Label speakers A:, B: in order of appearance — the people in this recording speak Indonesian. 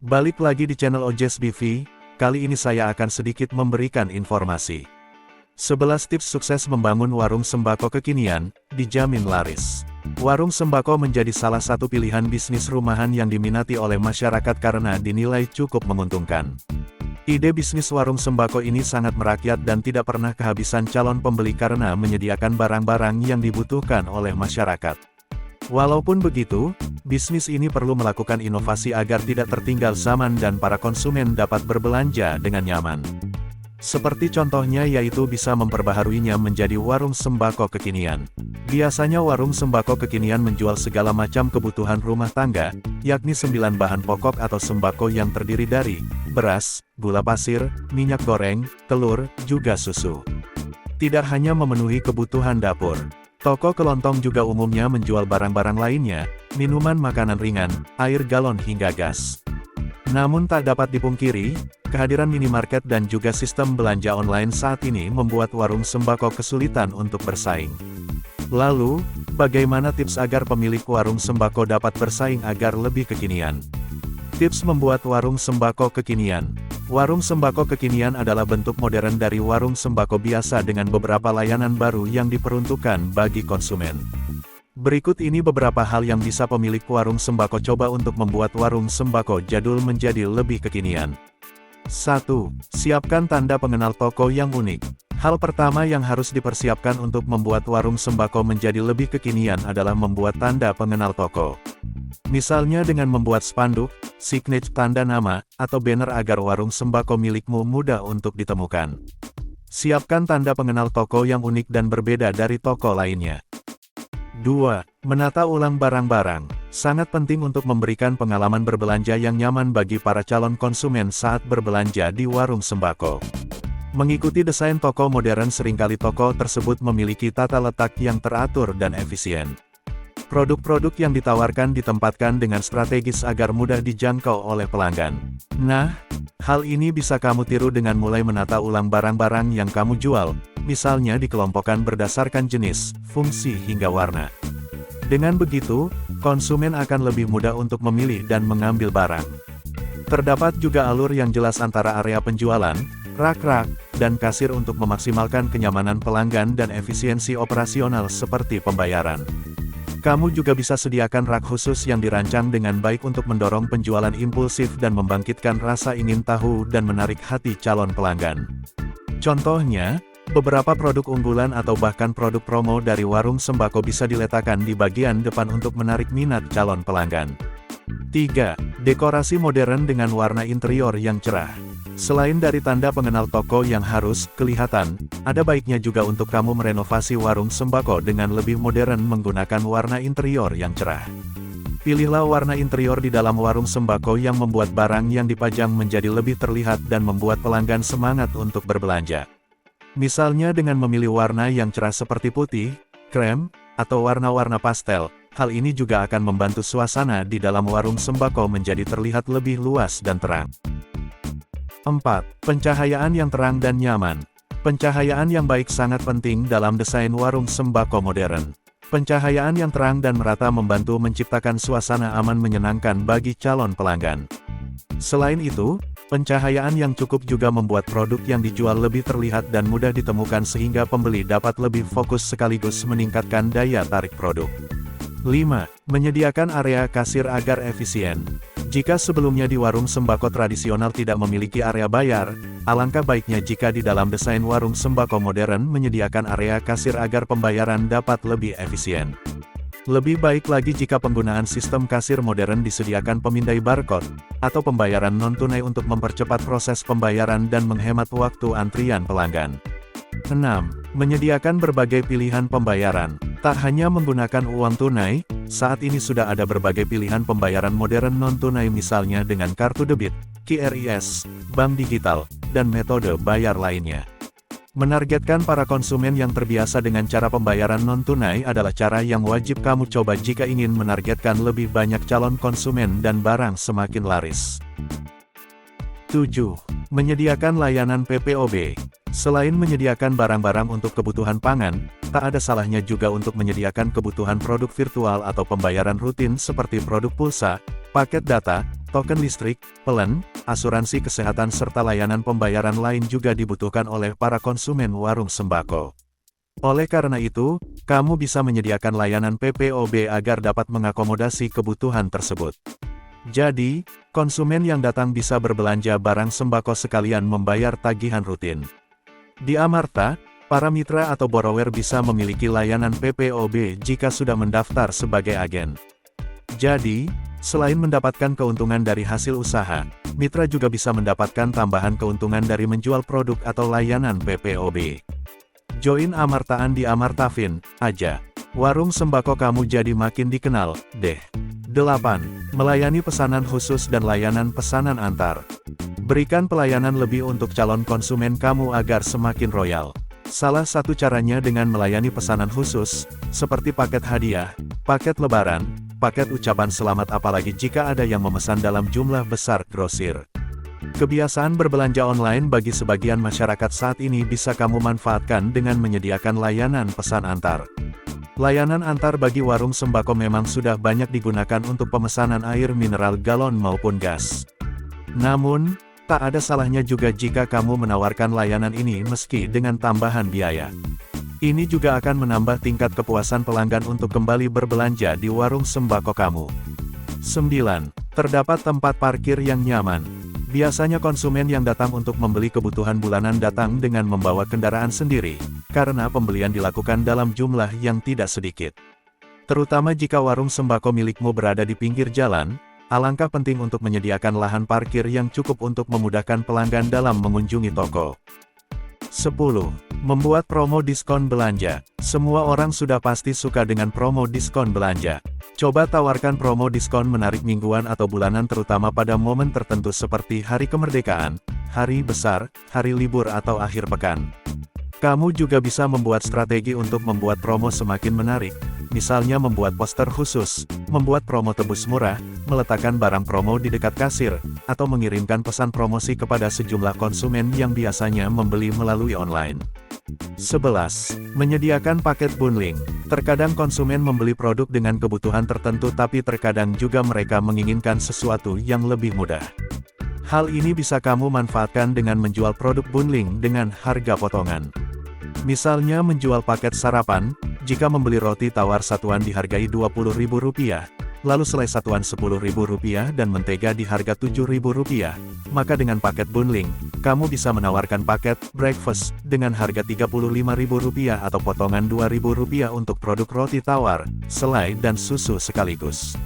A: Balik lagi di channel Ojes BV, kali ini saya akan sedikit memberikan informasi. 11 tips sukses membangun warung sembako kekinian, dijamin laris. Warung sembako menjadi salah satu pilihan bisnis rumahan yang diminati oleh masyarakat karena dinilai cukup menguntungkan. Ide bisnis warung sembako ini sangat merakyat dan tidak pernah kehabisan calon pembeli karena menyediakan barang-barang yang dibutuhkan oleh masyarakat. Walaupun begitu, bisnis ini perlu melakukan inovasi agar tidak tertinggal zaman dan para konsumen dapat berbelanja dengan nyaman. Seperti contohnya yaitu bisa memperbaharuinya menjadi warung sembako kekinian. Biasanya warung sembako kekinian menjual segala macam kebutuhan rumah tangga, yakni 9 bahan pokok atau sembako yang terdiri dari beras, gula pasir, minyak goreng, telur, juga susu. Tidak hanya memenuhi kebutuhan dapur, toko kelontong juga umumnya menjual barang-barang lainnya, minuman makanan ringan, air galon hingga gas. Namun tak dapat dipungkiri, kehadiran minimarket dan juga sistem belanja online saat ini membuat warung sembako kesulitan untuk bersaing. Lalu, bagaimana tips agar pemilik warung sembako dapat bersaing agar lebih kekinian? Tips membuat warung sembako kekinian. Warung sembako kekinian adalah bentuk modern dari warung sembako biasa dengan beberapa layanan baru yang diperuntukkan bagi konsumen. Berikut ini beberapa hal yang bisa pemilik warung sembako coba untuk membuat warung sembako jadul menjadi lebih kekinian. 1. Siapkan tanda pengenal toko yang unik. Hal pertama yang harus dipersiapkan untuk membuat warung sembako menjadi lebih kekinian adalah membuat tanda pengenal toko. Misalnya dengan membuat spanduk, signage tanda nama, atau banner agar warung sembako milikmu mudah untuk ditemukan. Siapkan tanda pengenal toko yang unik dan berbeda dari toko lainnya. 2. Menata ulang barang-barang. Sangat penting untuk memberikan pengalaman berbelanja yang nyaman bagi para calon konsumen saat berbelanja di warung sembako. Mengikuti desain toko modern, seringkali toko tersebut memiliki tata letak yang teratur dan efisien. Produk-produk yang ditawarkan ditempatkan dengan strategis agar mudah dijangkau oleh pelanggan. Nah, hal ini bisa kamu tiru dengan mulai menata ulang barang-barang yang kamu jual, misalnya dikelompokkan berdasarkan jenis, fungsi hingga warna. Dengan begitu, konsumen akan lebih mudah untuk memilih dan mengambil barang. Terdapat juga alur yang jelas antara area penjualan, rak-rak, dan kasir untuk memaksimalkan kenyamanan pelanggan dan efisiensi operasional seperti pembayaran. Kamu juga bisa sediakan rak khusus yang dirancang dengan baik untuk mendorong penjualan impulsif dan membangkitkan rasa ingin tahu dan menarik hati calon pelanggan. Contohnya, beberapa produk unggulan atau bahkan produk promo dari warung sembako bisa diletakkan di bagian depan untuk menarik minat calon pelanggan. 3. Dekorasi modern dengan warna interior yang cerah. Selain dari tanda pengenal toko yang harus kelihatan, ada baiknya juga untuk kamu merenovasi warung sembako dengan lebih modern menggunakan warna interior yang cerah. Pilihlah warna interior di dalam warung sembako yang membuat barang yang dipajang menjadi lebih terlihat dan membuat pelanggan semangat untuk berbelanja. Misalnya dengan memilih warna yang cerah seperti putih, krem, atau warna-warna pastel, hal ini juga akan membantu suasana di dalam warung sembako menjadi terlihat lebih luas dan terang. 4. Pencahayaan yang terang dan nyaman. Pencahayaan yang baik sangat penting dalam desain warung sembako modern. Pencahayaan yang terang dan merata membantu menciptakan suasana aman menyenangkan bagi calon pelanggan. Selain itu, pencahayaan yang cukup juga membuat produk yang dijual lebih terlihat dan mudah ditemukan sehingga pembeli dapat lebih fokus sekaligus meningkatkan daya tarik produk. 5. Menyediakan area kasir agar efisien. Jika sebelumnya di warung sembako tradisional tidak memiliki area bayar, alangkah baiknya jika di dalam desain warung sembako modern menyediakan area kasir agar pembayaran dapat lebih efisien. Lebih baik lagi jika penggunaan sistem kasir modern disediakan pemindai barcode, atau pembayaran non-tunai untuk mempercepat proses pembayaran dan menghemat waktu antrian pelanggan. 6. Menyediakan berbagai pilihan pembayaran. Tak hanya menggunakan uang tunai, saat ini sudah ada berbagai pilihan pembayaran modern non-tunai misalnya dengan kartu debit, QRIS, bank digital, dan metode bayar lainnya. Menargetkan para konsumen yang terbiasa dengan cara pembayaran non-tunai adalah cara yang wajib kamu coba jika ingin menargetkan lebih banyak calon konsumen dan barang semakin laris. 7. Menyediakan layanan PPOB. Selain menyediakan barang-barang untuk kebutuhan pangan, tak ada salahnya juga untuk menyediakan kebutuhan produk virtual atau pembayaran rutin seperti produk pulsa, Paket data, token listrik, pelen, asuransi kesehatan serta layanan pembayaran lain juga dibutuhkan oleh para konsumen warung sembako. Oleh karena itu, kamu bisa menyediakan layanan PPOB agar dapat mengakomodasi kebutuhan tersebut. Jadi, konsumen yang datang bisa berbelanja barang sembako sekalian membayar tagihan rutin. Di Amarta, para mitra atau borrower bisa memiliki layanan PPOB jika sudah mendaftar sebagai agen. Jadi, selain mendapatkan keuntungan dari hasil usaha, mitra juga bisa mendapatkan tambahan keuntungan dari menjual produk atau layanan PPOB. Join Amartaan di Amartafin aja. Warung sembako kamu jadi makin dikenal, deh. 8. Melayani pesanan khusus dan layanan pesanan antar. Berikan pelayanan lebih untuk calon konsumen kamu agar semakin royal. Salah satu caranya dengan melayani pesanan khusus, seperti paket hadiah, paket lebaran, paket ucapan selamat apalagi jika ada yang memesan dalam jumlah besar grosir. Kebiasaan berbelanja online bagi sebagian masyarakat saat ini bisa kamu manfaatkan dengan menyediakan layanan pesan antar. Layanan antar bagi warung sembako memang sudah banyak digunakan untuk pemesanan air mineral galon maupun gas. Namun, tak ada salahnya juga jika kamu menawarkan layanan ini meski dengan tambahan biaya. Ini juga akan menambah tingkat kepuasan pelanggan untuk kembali berbelanja di warung sembako kamu. 9. Terdapat tempat parkir yang nyaman. Biasanya konsumen yang datang untuk membeli kebutuhan bulanan datang dengan membawa kendaraan sendiri, karena pembelian dilakukan dalam jumlah yang tidak sedikit. Terutama jika warung sembako milikmu berada di pinggir jalan, alangkah penting untuk menyediakan lahan parkir yang cukup untuk memudahkan pelanggan dalam mengunjungi toko. 10. Membuat promo diskon belanja. Semua orang sudah pasti suka dengan promo diskon belanja. Coba tawarkan promo diskon menarik mingguan atau bulanan terutama pada momen tertentu seperti hari kemerdekaan, hari besar, hari libur atau akhir pekan. Kamu juga bisa membuat strategi untuk membuat promo semakin menarik, misalnya membuat poster khusus, membuat promo tebus murah, meletakkan barang promo di dekat kasir, atau mengirimkan pesan promosi kepada sejumlah konsumen yang biasanya membeli melalui online. 11. Menyediakan paket bundling. Terkadang konsumen membeli produk dengan kebutuhan tertentu tapi terkadang juga mereka menginginkan sesuatu yang lebih mudah. Hal ini bisa kamu manfaatkan dengan menjual produk bundling dengan harga potongan. Misalnya menjual paket sarapan, jika membeli roti tawar satuan dihargai Rp20.000, lalu selai satuan Rp10.000 dan mentega di harga Rp7.000, maka dengan paket bundling, kamu bisa menawarkan paket breakfast dengan harga Rp35.000 atau potongan Rp2.000 untuk produk roti tawar, selai dan susu sekaligus.